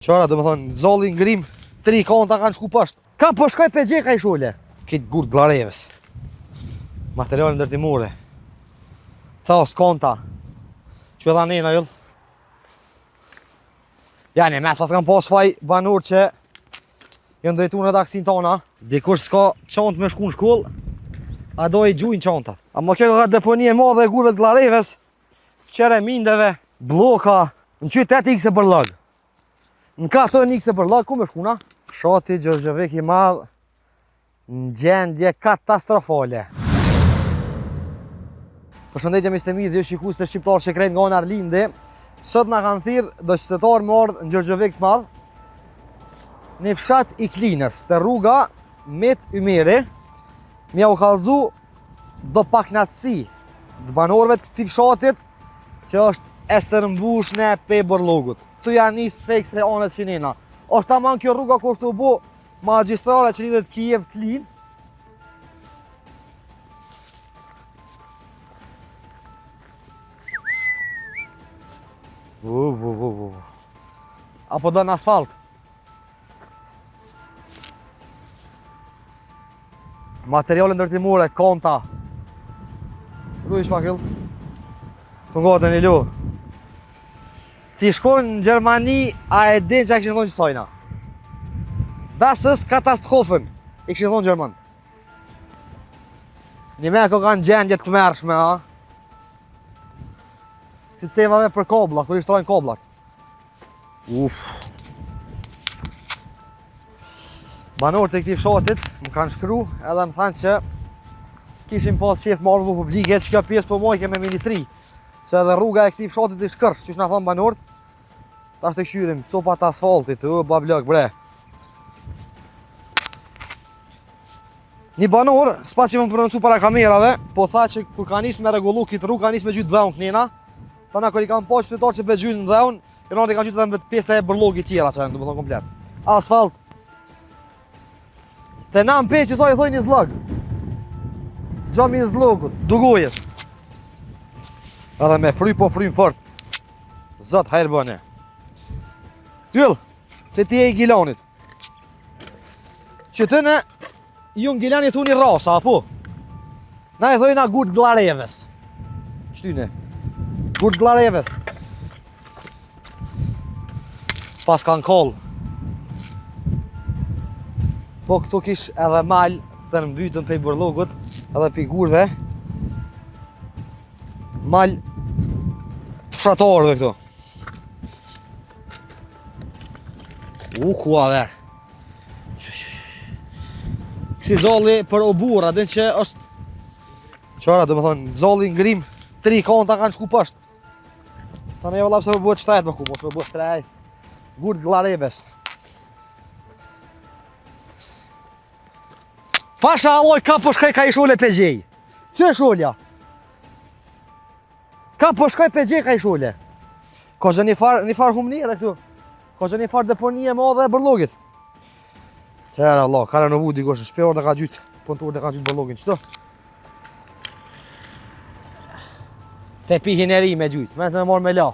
Qara, dhe më thonë, zolli ngrim, 3 konta kanë shku pashtë. Ka po shkoj pe gjeka i shule. Kitë gurë glareves. Materialin ndërtimore. Thos, konta. Që dha nena jull. Jani, mes pas kam pas faj banur që jënë drejtu në taksin tona. Dikush s'ka qantë me shku në shkoll, a do i gjujnë qantat. Amo kjo ka deponi e madhe e gurve të glareves, qere mindeve, bloka, në qytet ikse për lëg. Në katën ikse për lëg, ku me shkuna? Fshati Gjergjevik i madh në gjendje katastrofale. Përshëndetje miqtë mi, dhe shikus të shqiptarë që krejnë nga në Arlindi. Sot nga kanë thirë do qytetarë më ardhë në Gjergjevik të madh, në fshat i Klinës, të rruga Met Ymeri, mja u kallëzu do paknatësi të banorëve të këtij fshatit, që është estërmbush në pe Borllogut. Tu janë nisë pekse anët Shinena. Është tamam kjo rruga kështu u bo magjistrale që lidhet Kijev-Klin. Apo do në asfalt. Materiale ndërtimore, konta. Rruish pak ill. Të ngote një lu. Ti shkon në Gjermani, a e din që e këshin thonë që sojna. Das ist Katastrophen, i këshin thonë Gjerman. Një me ko kanë gjendje të mërshme, ha? Si të cevave për koblak, kër i shtrojnë koblak. Banorët e këtij fshatit më kanë shkru edhe më thanë që kishim pas qef marrë publike që kjo pjesë po mojke me ministri. Se edhe rruga e këtij fshatit i shkërsh, që shna thonë banorët. Ta është të këshyrim copat asfaltit, bablok, bre. Një banor, s'pa që më prononcu para kamerave, po tha që kur ka nisë me regullu këtë rrugë, ka nisë me gjytë dheun kënina. Ta na kër i kam po qytetarë që be gjytë në dheun, i rrënët i kam gjytë dhe me pjesë e Borllogit tjera që e në të më thonë komplet. Asfalt. Te na më pe që sa i thoi një zlog. Gjami një zlogut, dugojës. Edhe me fry po frym fort. Zot, hajrë bëne. Tyll, që ti e i Gilanit. Që të në, ju në Gilani thuni rasa, apo? Na e thojna gurt glareves. Qëtyne? Gurt glareves. Pas kanë koll. Po këtu kish edhe mal, së të në mbytën pej Borllogut, edhe pej gurve. Mal të fshatarëve këtu. Ku a ver. Kësi zolli për obura, din që është... Qara, dhe më thonë, zolli ngrim, 3 konta kanë shku pashtë. Ta ne vëllap se më bëhet shtrejt më ku, mos më bëhet shtrejt. Gurt glareves. Pasha alloj, ka po shkaj ka i shule pe gjej. Që shulja? Ka po shkaj pe gjej ka i shule. Ka që një far humni edhe këtu. Ka që një farë deponi e madhe e Borllogit. Tërë Allah, ka në vudi goshë, shpeor dhe ka gjytë, puntur dhe ka gjytë Borllogin, qëto? Te pihin e ri me gjytë, me se me marrë me la.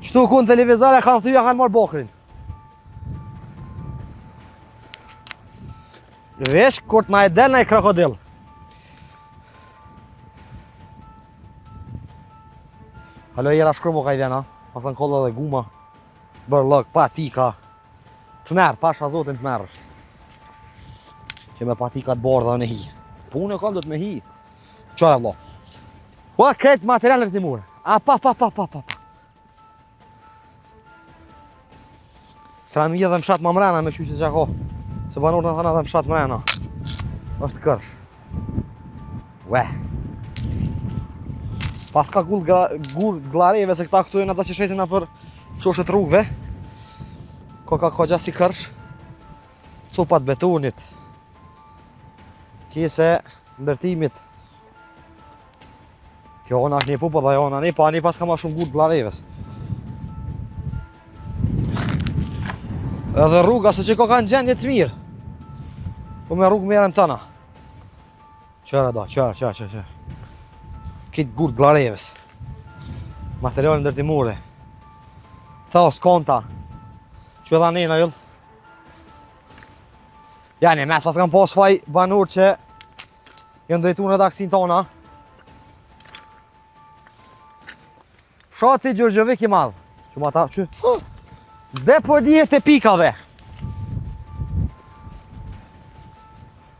Qëtu ku në televizare kanë thyja kanë marrë bakrin. Vesh, kurt ma e del na i krokodil. Halo jera shkrumo ka i vjena, pasën kolla dhe guma, Borllog, patika, të merë, pasha zotin të merë është. Që me patika të bardha në hi. Punë e kam do të me hi. Qare vlo. Po këtë material në timur. A pa. Këra mi edhe mshat ma mrena me shyqit që ako. Se banorët në thana edhe mshat mrena. është kërsh. Ue. Pas ka gur glareve se këta këtu e në ata që shesin në për qoshet rrugve. Ka gjasi kërsh. Copat betonit. Kjese ndërtimit. Kjo ona një pupa dhe ona një, pa një pas ka ma shumë gur glareves. Edhe rruga se që ka në gjendje të mirë. Po me rrugë merem tëna. Qërë da, qërë. Kitë gur glareves. Material ndërtimore. Thos, konta. Që dha nena jull. Jani, mes pas kam pas faj banur që jënë drejtu në redaksin tona. Shati Gjorgjevik i madh. Që ma ta, që... Zde për dijet e pikave.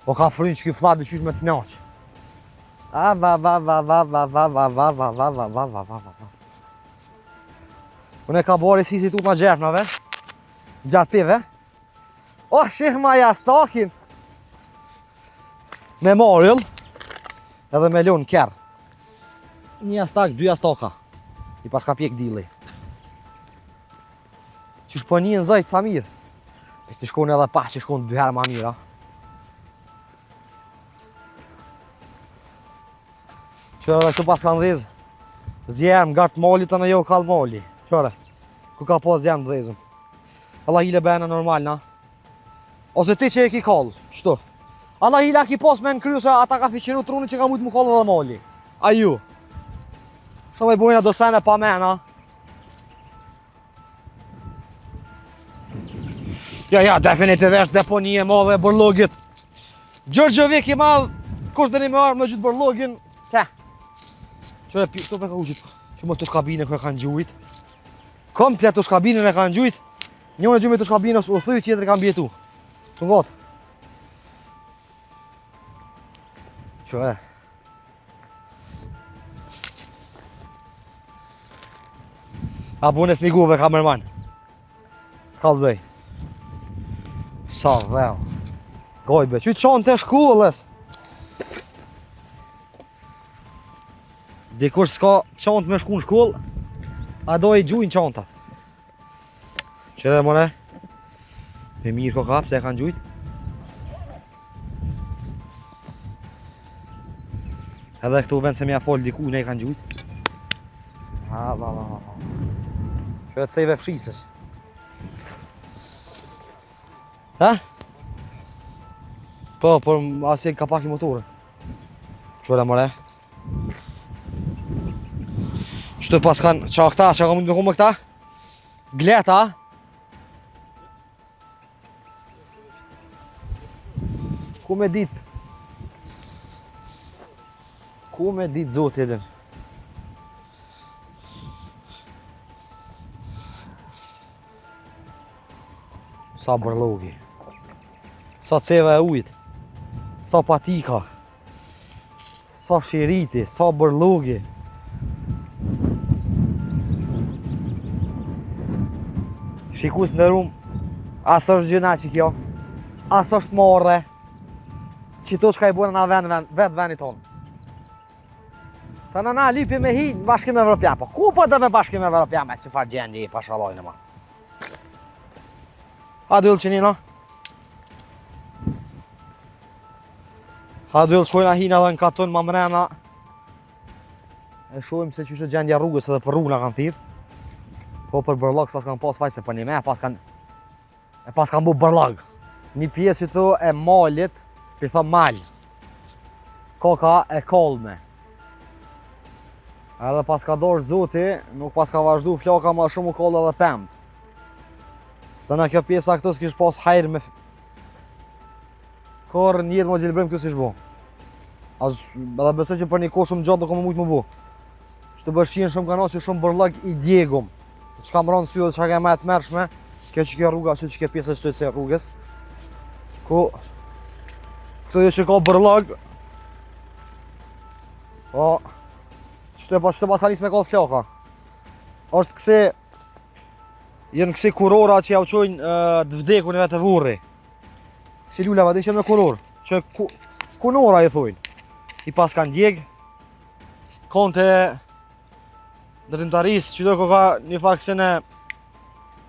O ka frynë që ki flat dhe qysh me t'naq. Unë e ka bori si tut ma gjerpnave. Gjarpive. O, shih ma jastakin. Me Marill. Edhe me lun kërë. Një jastak, dy jastaka. I pas ka pjek dili. Qysh po një në zajtë sa mirë. E s'ti shkone edhe pa që shkone dy herë ma mira. Qëre edhe këtu pas kanë dhezë. Zjermë nga të mali të në jo kalë mali. Qëre, ku ka pas zjermë dhezëm. Allah hile bëjnë normal, na. Ose ti që e ki kalë, qëtu. Allah hile ki pas me në kryu se ata ka fiqiru truni që ka mujtë mu kalë edhe mali. A ju. Shumë e bujnë do sene pa me, na. Ja, definitivisht deponi e madhe e bërlogit. Gjorgjevik i madh, kush dhe një me arë me gjithë bërlogin, te. Qëre, këto me ka u gjithë, që më të shkabine kë e kanë gjujt. Komplet të shkabinën e kanë gjujt. Njën e gjumi të shkabinës u thuj, tjetër kanë bjetu. Të ngotë. Qëre. A bunes një guve kamerman. Kalzëj. Sa dheu. Gojbe, që qonë të shkullës. Dikush s'ka qantë me shku në shkull, a do i gjujnë qantat. Qëre mëne? Me mirë ko ka, pse e kanë gjujt. Edhe këtu vend se me ja folë diku, ne i kanë gjujt. Qëre të sejve fshisës. Ha? Po, por asje ka pak i motorët. Qëre mëne? Qëtu pas kanë qa këta, që ka mund me kumë këta? Gleta? Ku me dit? Ku me dit zot edhin? Sa bërlogi. Sa ceva e ujt. Sa patika. Sa shiriti, sa bërlogi. Shikus në rumë, asë është gjëna që kjo, asë është morre, që to që ka i bërë në vetë venit tonë. Ta në na lipi me hi në bashkim Evropian, po ku po dhe me bashkim Evropian me që farë gjendje i pashalojnë ma. Ha dyllë që një, no? Ha dyllë shkojnë a hina dhe në katën ma mrena. E shojmë se që shë gjendja rrugës edhe për rrugë në kanë thirë. Po për bërlag s'pas kanë pas fajse për një me, pas kanë bu bërlag. Një pjesë që tu e malit, pi thë mal. Koka e kolme. Edhe pas ka dosh zoti, nuk pas ka vazhdu flaka ma shumë u kollë edhe pëmt. Së në kjo pjesa këtu s'kish pas hajrë me... Kor njëtë më gjilbrim këtu s'ish bu. Edhe besoj që për një kohë shumë gjatë do këmë mujtë më bu. Që të bëshqin shumë kanë që shumë bërlag i djegum. Që ka më rënë sy dhe që ka me të mërshme, kjo që kjo rruga, që kjo pjesë që të se rrugës. Ku... Këto jo që ka bërlag. O... Që të pas halis me ka flaka. Ashtë kësi... Jenë kësi kurora që ja u qojnë të vdeku në vetë vurri. Kësi lulleva dhe që me kuror. Që kunora i thujnë. I pas kanë djeg. Konte... Ndërtimtarisë që do ka një farë kësene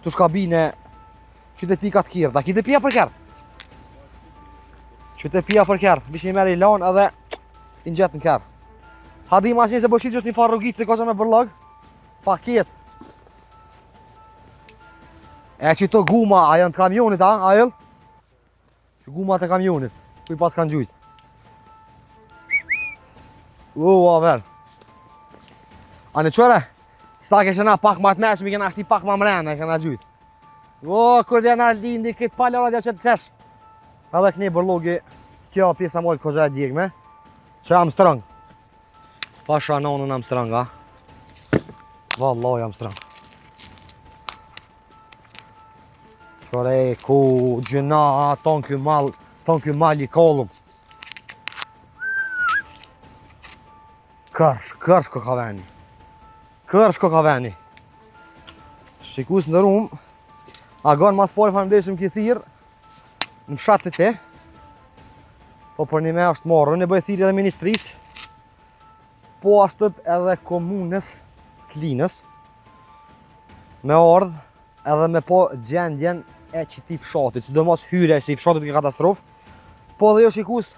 të shkabine që të pika të kjerë, da ki të pia për kjerë. Që të pia për kjerë, bishë një meri i lanë edhe i në gjetë në kjerë. Hadi ma që një se bëshqit që është një farë rrugitë se ka që me bërlag, paket. E që të guma, a janë të kamionit, a, ajel? Që guma të kamionit, ku i pas kanë gjujt. A verë. A në qëre, Sta këshena pak ma të meshme, kena shti pak ma mrena, kena gjyt. O, kur dhe në lindi, këtë pala radja që të qesh. Edhe këni bërlogi, kjo pjesa mojtë këgja e djegme. Që Armstrong. Pasha nonën Armstrong, ha. Vallaj Armstrong. Qore, ku gjëna, ton kjo mal i kolum. Kërsh ko ka veni. Kërsh ko ka veni. Shikus në rumë, agon mas pari farmdeshëm ki thirë, në fshatë të te. Po për një me është marrë, në bëjë thirë edhe ministrisë, po ashtët edhe komunës Klinës, me ardhë edhe me po gjendjen e qiti fshatit, që do mos hyrja që i fshatit ke katastrofë, po dhe jo shikus,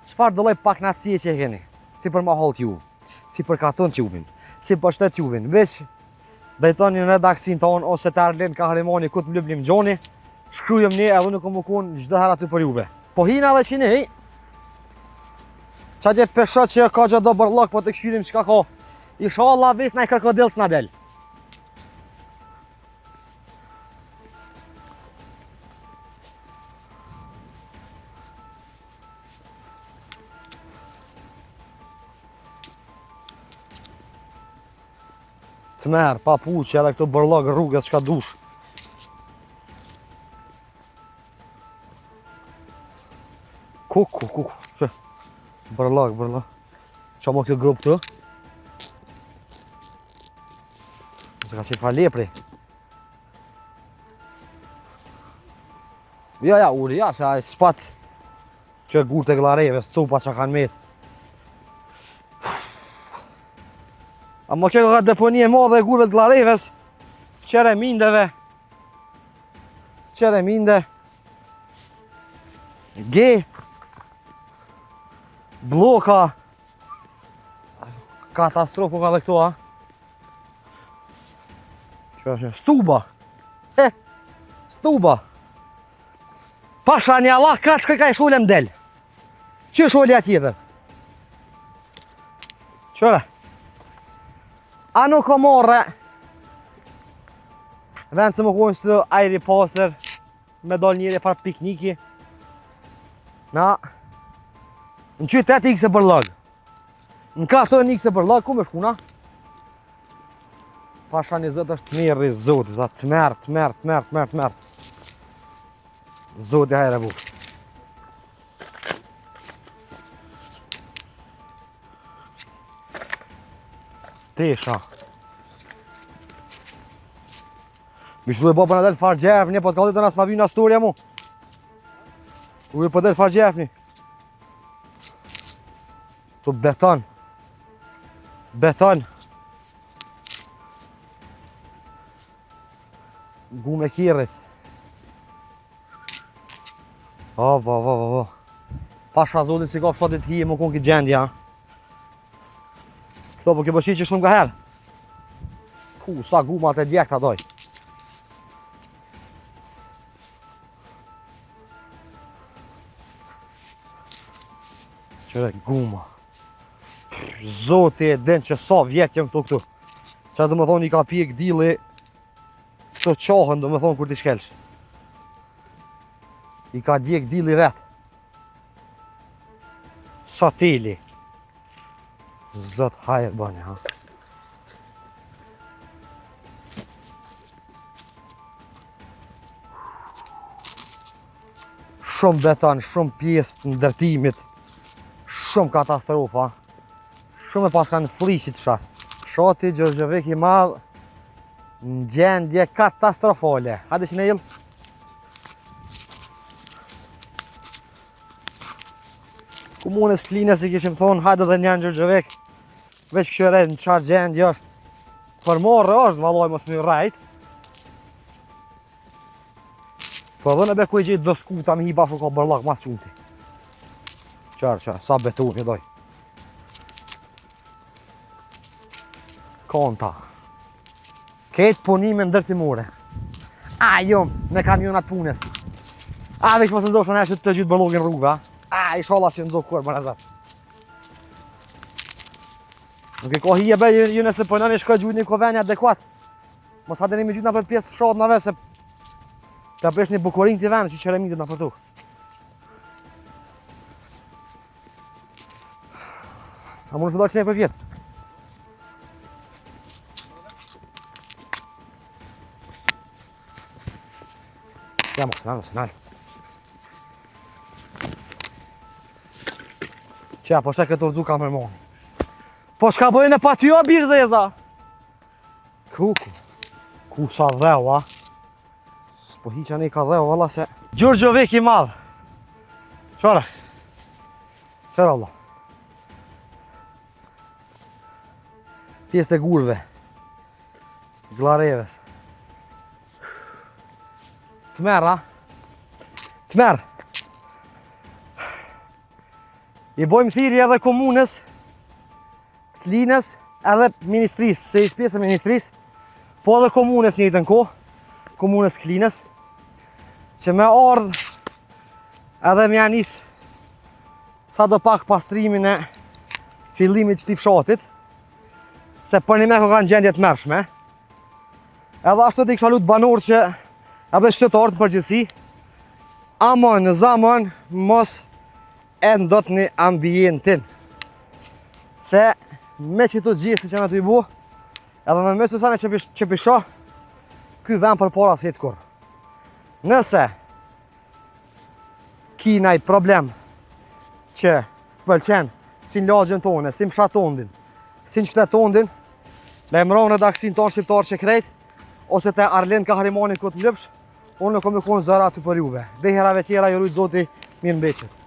qëfar dëlloj pak natësie që e keni, si për mahall t'juve, si për katon t'juvin, si për shtet t'juvin, veç dajtoni në redaksin tonë, ose të Arlen Kahrimani, ku të mlyblim gjoni, shkryjem një edhe nuk më konë gjithë her aty për juve. Po hina dhe që nej, qatje peshat që ka gjë do bërlok, po të këshyrim që ka, inshallah ves na i krokodil s'na del. Të merë, pa puqë edhe këto bërlog rrugës që ka dush. Kuku, që? Bërlog. Qa mo kjo grup të? Se ka qenë fa lepri. Ja, uri, ja, se a i spat që gurë të glareve, së cupa që kanë metë. Amo kjo ka deponi e madhe e gurëve të glareves, qeremindeve, ge, bloka, katastrofo ka dhe këto, ha? Që është një stuba, stuba. Pasha një Allah, ka që ka i shullem del. Që shullja tjetër? Qëre? A nuk o morre, vend se më kujnë së të ajri pasër, me dal njëri par pikniki, na, në qytet ikse bërlog. Në katër ikse bërlog, ku me shkuna? Pasha 20 është mirë i zotit, të merë. Zotit hajre bufë. Tesha. Mishru e baba në del farë gjefni, po të kallit të nësë ma vynë në storja mu. Uje po del farë gjefni. Tu beton. Gume kirit. O. Pasha zotin si ka fshatit hije më konë këtë gjendja. Këto po kjo bëshqi që shumë ka herë. Sa gumat e djekta doj. Qëre guma. Zoti e den që sa vjetë jënë këtu. Qas dhe më thonë i ka pjek dili, këto qahën dhe më thonë kur t'i shkelsh. I ka djek dili vetë. Sa teli. Zot hajër bëni, ha. Shumë beton, shumë pjesë të ndërtimit, shumë katastrofa, shumë e pas kanë flishit fshat. Fshati Gjergjevik i madh në gjendje katastrofale. Hadi që në ilë. Komunës Klinës i kishim thonë, hajde dhe njën Gjergjevik. Veç këshire në qarë gjendje është. Për morë është, valoj mos më rajt. Po edhe në beku e gjithë dhe skuta mi hi bashu ka bërlak mas qunti. Qërë, sa betoni doj. Konta. Ketë punime ndërtimore. A, jo, në kamionat punës. A, veç mos nëzoshën e që të gjithë bërlokin rrugve, a. A, i shala si nëzohë kërë, më rezat. Nuk e ka hije be ju nëse përnën e shkoj gjujt një koveni adekuat. Mos ha deni me gjujt nga për pjesë fshat nga se ka pesh një bukurin të venë që qeremitit nga për tu. A mund është më dalë që ne për vjetë? Ja mos nalë. Qa, po shte këtë urdu kam përmoni. Po shka bëjnë e pa ty o birë zeza? Ku sa dheu, a? S'po hiqa ne ka dheu, valla se... Gjurgjovic i madhë. Qore? Qërë Allah? Pjesë të gurve. Glareves. Të merë, a? Të merë. I bojmë thirrje edhe komunës, të linës, edhe ministrisë, se ish pjesë e ministrisë, po edhe komunës njëjtën kohë, komunës Klinës, që me ardhë edhe me janis sa do pak pastrimin e fillimit qëti fshatit, se për një me kanë gjendje të mërshme. Edhe ashtu të i kisha lutë banor që edhe qytetarët në përgjithësi, amon, zamon, mos e ndot një ambientin. Se me që të gjesti që me të i bu, edhe me mësë të sane që pisho, ky vend për para si e të kur. Nëse ki naj problem që së të pëlqen si në lagjën tonë, si më shatondin, si në qytetë tondin, lajmëron redaksin tonë shqiptarë që krejt, ose te Arlen Kaharimanin këtë më lëpsh, unë në kom në konë zëra të për juve. Dhe herave tjera ju rujtë zoti mirë mbeqet.